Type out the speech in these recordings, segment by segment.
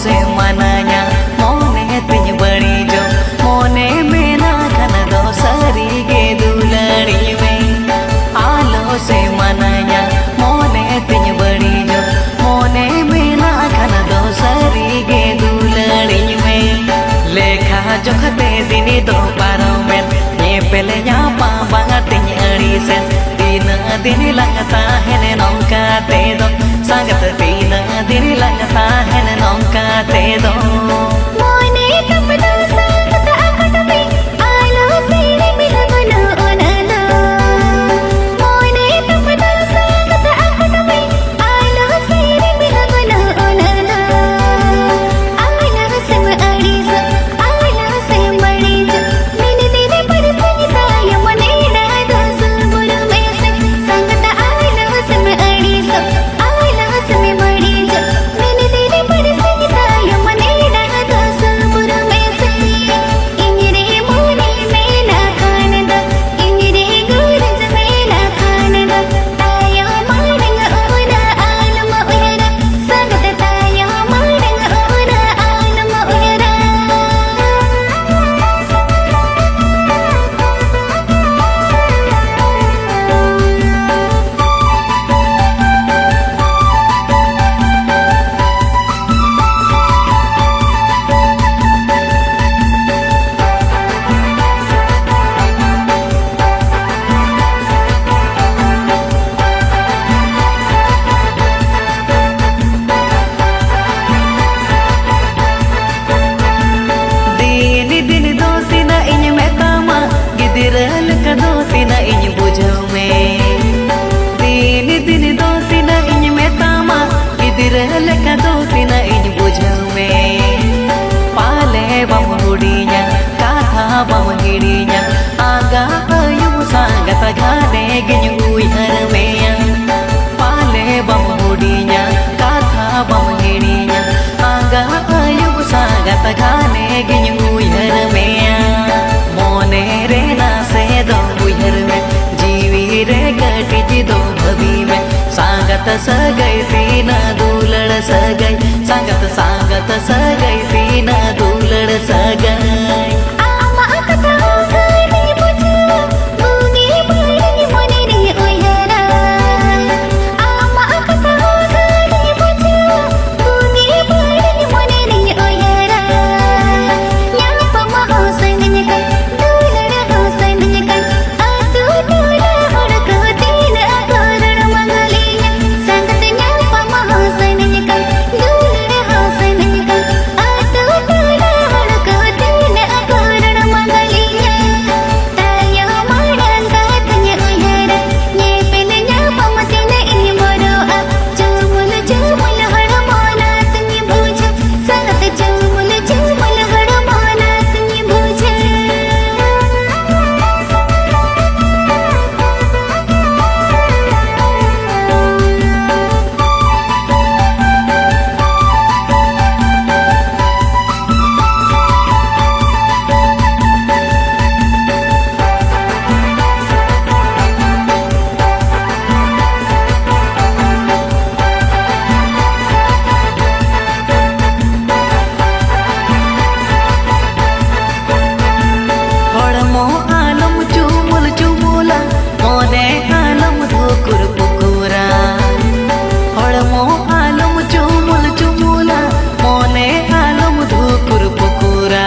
से मनाया मोने तिज बड़ी जो मोने में ना खन दो सरी गे दुलड़ी में आलो से मनाया मोने तिज बड़ी जो मोने में ना खन दो सरी गे दुलड़ी में लेखा जोखते दिनी दो पारो में ये पहले यापा बांगा तिज अड़ी से तीन दिन लगता है ने नौका ते दो संगत तीन दिन लगता है ने नौका ते दो मोने तपदा संगत अकट में आलो सीने मिलगनो ओनलो मोने तपदा संगत अकट में आलो सीने मिलगनो ओनलो आलो से अड़ी जो आलो से मड़ी जो मैंने तेरे पर संगता यमने डालो सुबुरु में से संगत आलो से अड़ी जो आलो से मड़ी जो मैंने तेरे पर संगता यमने डालो सुबुरु में से इंजरे मोने में ना खान दो इंजरे गुरज में ना खान दो तायो मारंग ओना आलम उयरा संगत तायो मारंग ओना आलम उयरा दिन दिन दो तीना इन मेतामा गिदिरल का दो तीना इन बुझाव में दिन दिन दो तीना इन मेतामा गिदिरल का दो तीना इन बुझाव में पाले बम हुड़िया काथा बम हिड़िया आगा आयु सांगत घाने गिन उइहर में पाले बम हुड़िया काथा बम हिड़िया आगा आयु सांगत घाने गिन उइहर में मोने रे ना से दो उइहर में जीवी रे गटी दो भवी में सांगत सगई तीना दूलड़ सगई सांगत सांगत सगई तीना दूलड़ सगई आमा कथा गानी बुझो मुनी बड़ी मोने रे उयरा आमा कथा गानी बुझो मुनी बड़ी मोने रे उयरा यहाँ पमा हो संगने का दूलड़ हो संगने का आतु दूलड़ हड़को तीन अकोरण मंगलिया संगत यहाँ पमा हो संगने का दूलड़ हो संगने का आतु दूलड़ हड़को तीन अकोरण मंगलिया तायो मारंग तन्य उयरा ये पेले यहाँ पमा तीन इन मोरो आ चुमुल हड़मोना संग बुझो संगत चुमुल हड़मोना संग बुझो हड़मो आलम चुमुल चुमुला मोने आलम धुकुर पुकुरा हड़मो आलम चुमुल चुमुला मोने आलम धुकुर पुकुरा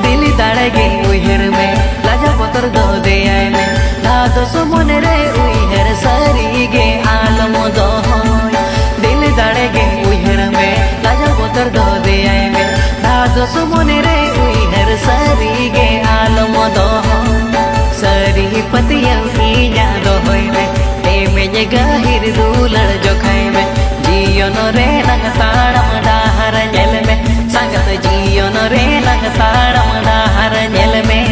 दिल दाड़गे उइहर में लाजा पतर दो दे आए में दादो सुमन रे उइहर सरी गे आलम दो दिल दाड़गे उइहर में लाजा पतर दो दे आए में दादो सुमन रे उइहर सरी गे आलम दो सरी पतियं इया दो होय में ए में गहिर दूलड़ जोखाय में जियोन रे नंग ताड़म डाहर नेल में संगत जियोन रे नंग ताड़म डाहर नेल में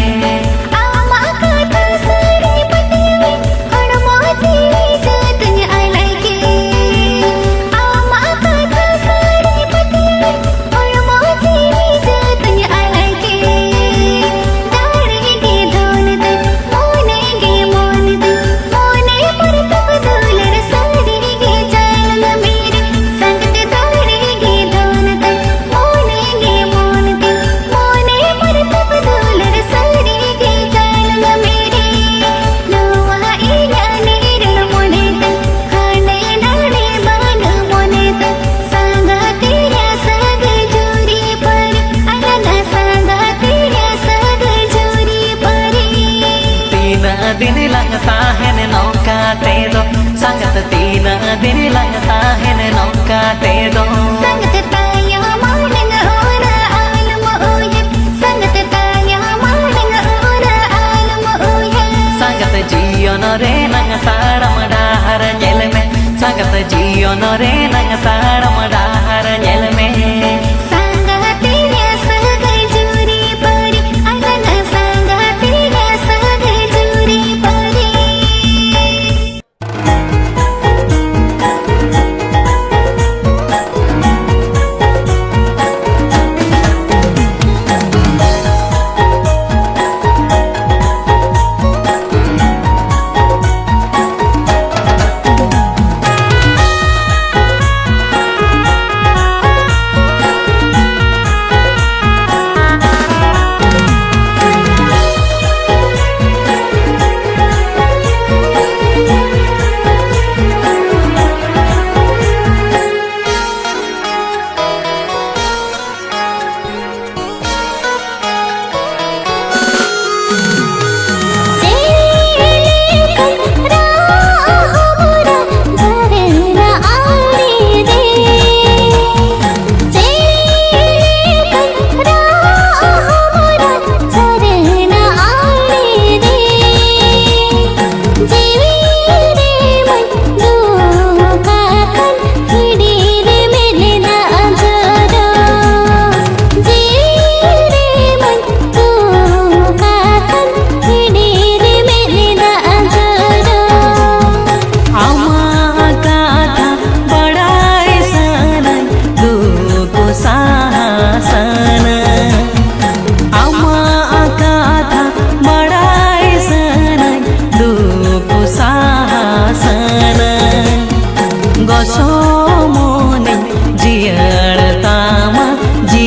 आमा कथा सरी पतिवे हड़मो जीवी जतन आई लाइक इट आमा कथा सरी पतिवे हड़मो जीवी जतन आई लाइक इट दाड़े गे धोन दे मोने गे मोन दे मोने पर तब दूलड़ सरी गे जालंग मेरे संगत दाड़े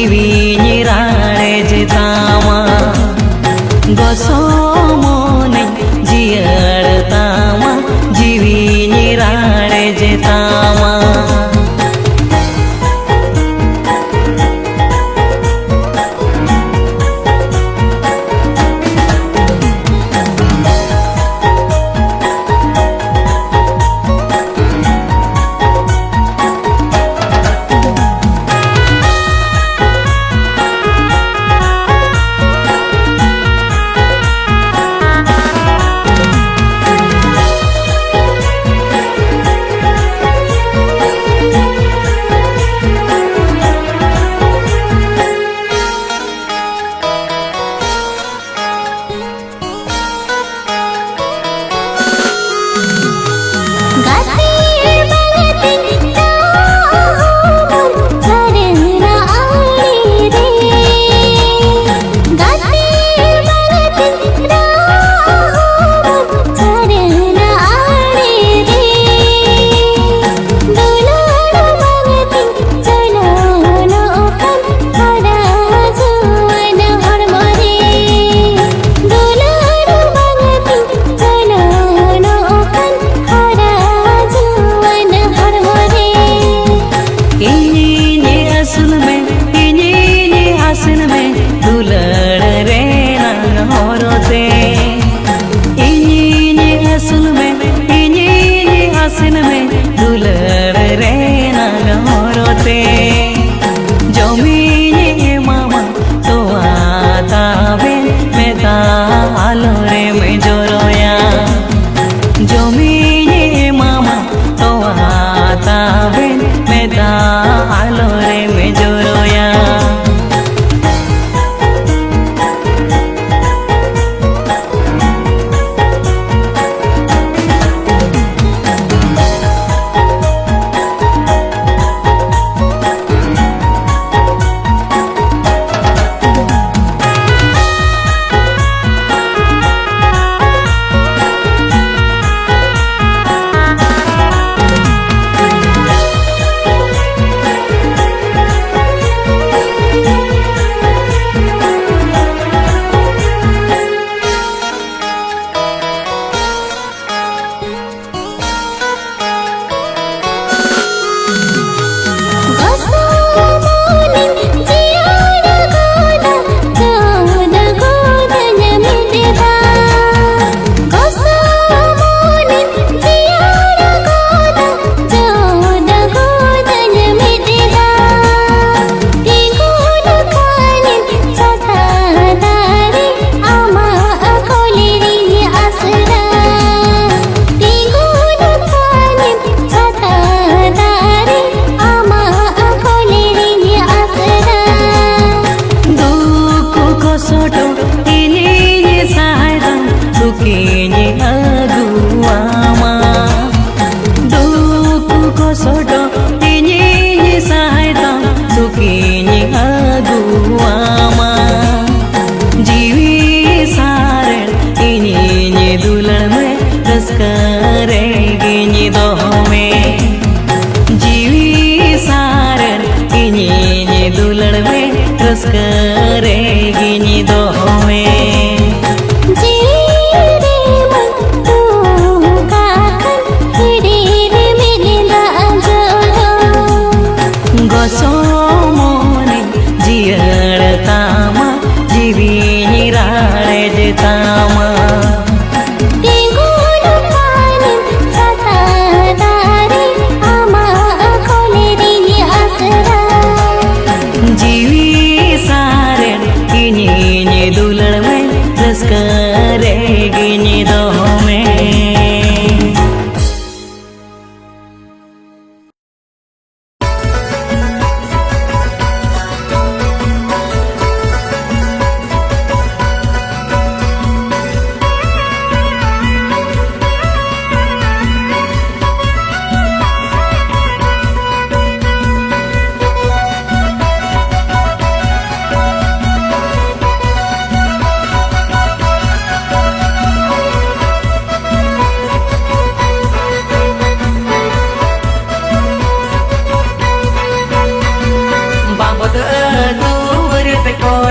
जीवी राणे जितामा गोसो मोने जियड़तामा जीवी राणे जितामा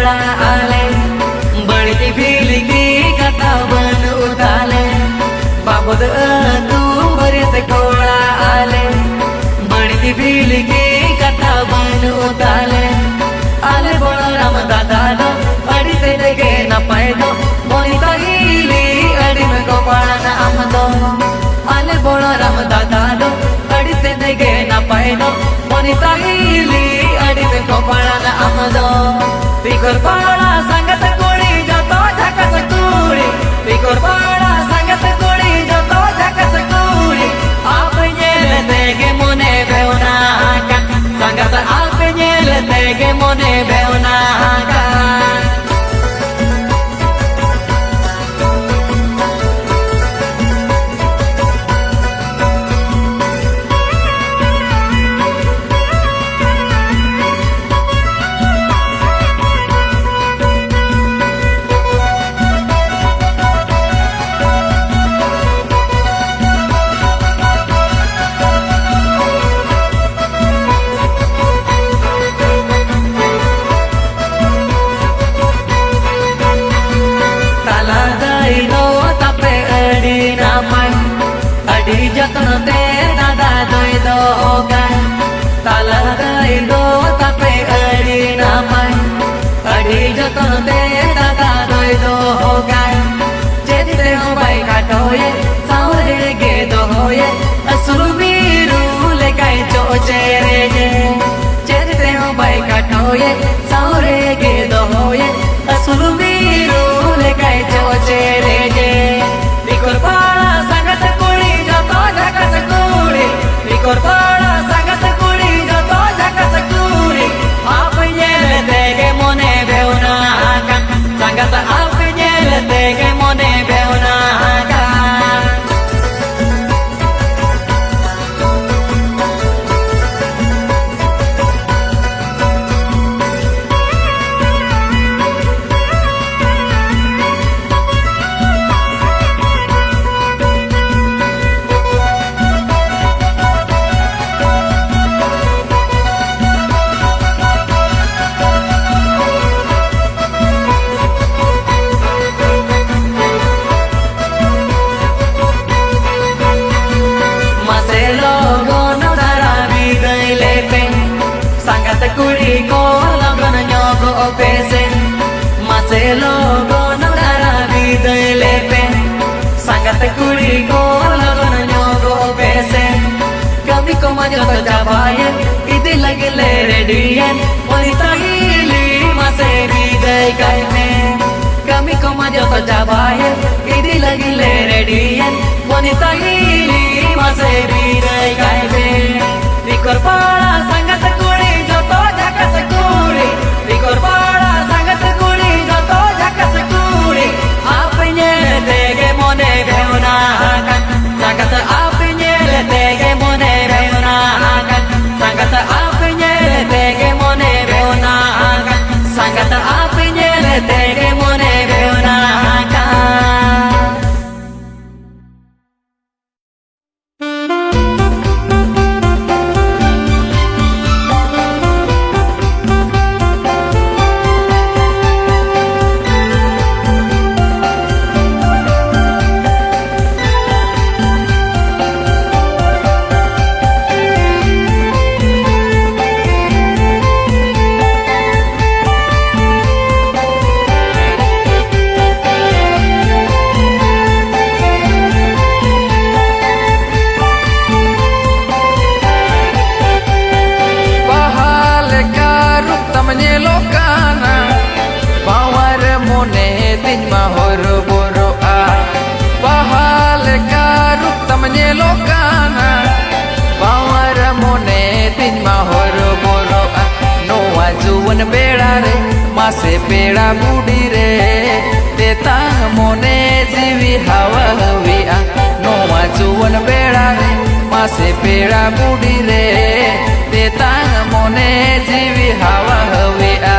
कोड़ा आले बड़ी बिलगी कथा बन उताले बाबद तू बरे से कोड़ा आले बड़ी बिलगी कथा बन उताले आले बोला राम दादा दो अड़ी से देखे न पाए दो बोली तहीली अड़ी में को पाड़ा न आम दो आले बोला राम दादा दो अड़ी से देखे न पाए दो बोली तहीली अड़ी में को पाड़ा न आम दो पिकर पाड़ा संगत कोड़ी जो तो झकस कुड़ी पिकर पाड़ा संगत कोड़ी जो तो झकस कुड़ी आप येल देगे मोने बेवना का संगत आप येल देगे मोने बेवना का जतन ते दादा दोई दो गाय ताला दाई दो तापे अड़ी ना पाई अड़ी जतन ते दादा दोई दो गाय जेते हो भाई काटोए सावरे गे दो होए असुर वीरू ले गाय जो चेरे जे जेते हो भाई काटोए सावरे गे दो होए असुर वीरू ले गाय जो चेरे जे बिकुर पाड़ा संगत कुड़ी जो तो झकस कुड़ी बिकुर पाड़ा संगत कुड़ी जो तो झकस कुड़ी आप येल देगे मोने बेवना का संगत आप येल देगे मोने बेवना का कुड़ी को लगन न्योगो पेसे मासे लोगो नवरा विदय लेपे संगत कुड़ी को लगन न्योगो पेसे कभी को मजो तो जाबाये इदी लगले रेडियन ओनी तहीली मासे विदय कायने कभी को मजो तो जाबाये इदी लगले रेडियन ओनी तहीली मासे विदय कायने बिकुर पाड़ा संगत कुड़ी जो तो झकस कुड़ी बिकुर पाड़ा संगत कुड़ी जो तो झकस कुड़ी आप येल देगे मोने बेवना का संगत आप येल देगे मोने बेवना का संगत आप येल देगे मोने बेवना का संगत आप येल देगे मोने बेवना का मासे पेड़ा बुड़ी रे देता मोने जीवी हवा हविया नोवा जुवन बेड़ा रे मासे पेड़ा बुड़ी रे देता मोने जीवी हवा हविया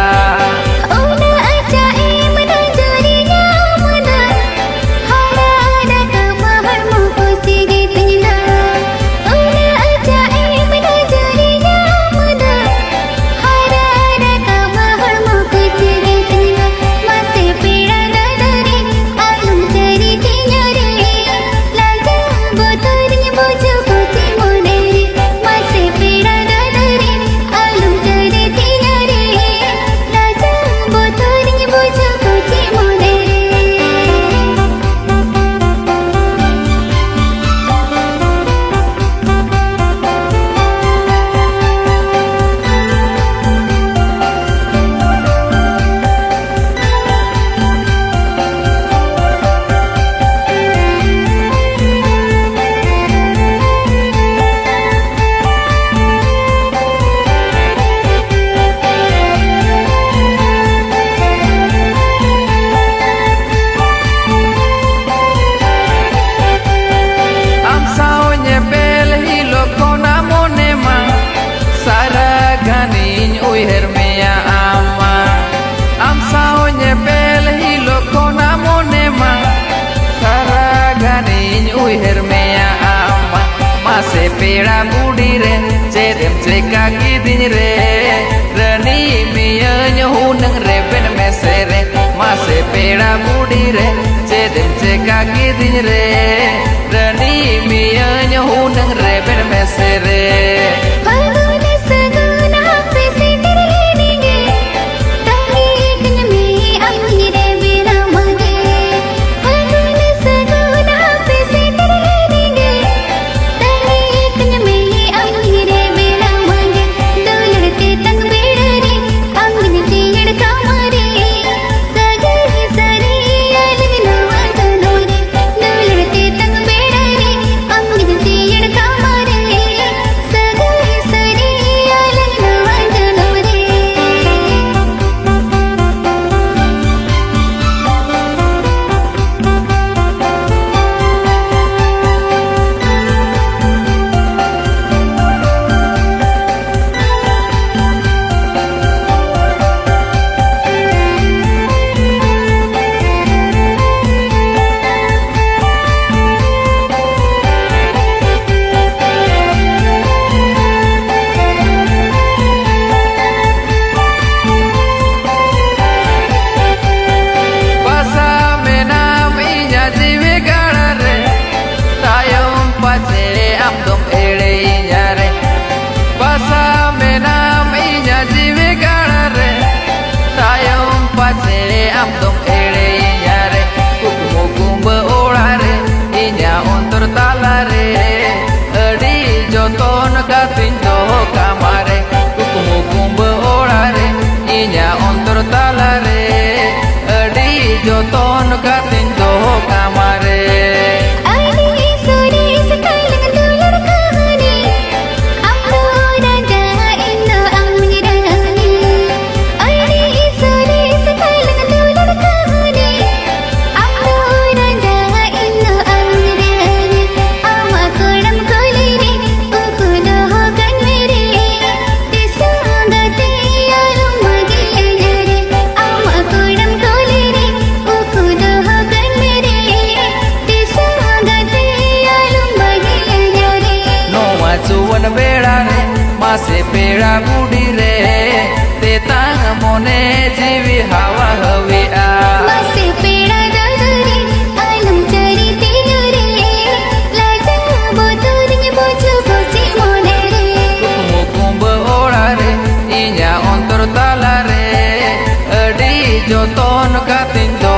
Thank you. hermea ama am sao nyepel hilo kona monema saraganin hermea ama mase pera budire cerem ceka gidin re rani miya hunang reben mesere mase pera budire cerem ceka gidin re rani miya hunang reben mesere Katinto kamare kukumu kumbe orare inya ontor talare adi joton katinto kamare Aini sore sekalang dulur kahani Amno raja indo amirani Aini sore sekalang dulur kahani Amno raja indo amirani Ama kodam koliri mase pera budire te tang mone jivi hawa hawi a mase pera daluri alam cari tinure laga boturing boju boci mone re kukumu kumbe orare inya ontor talare adi joton katinto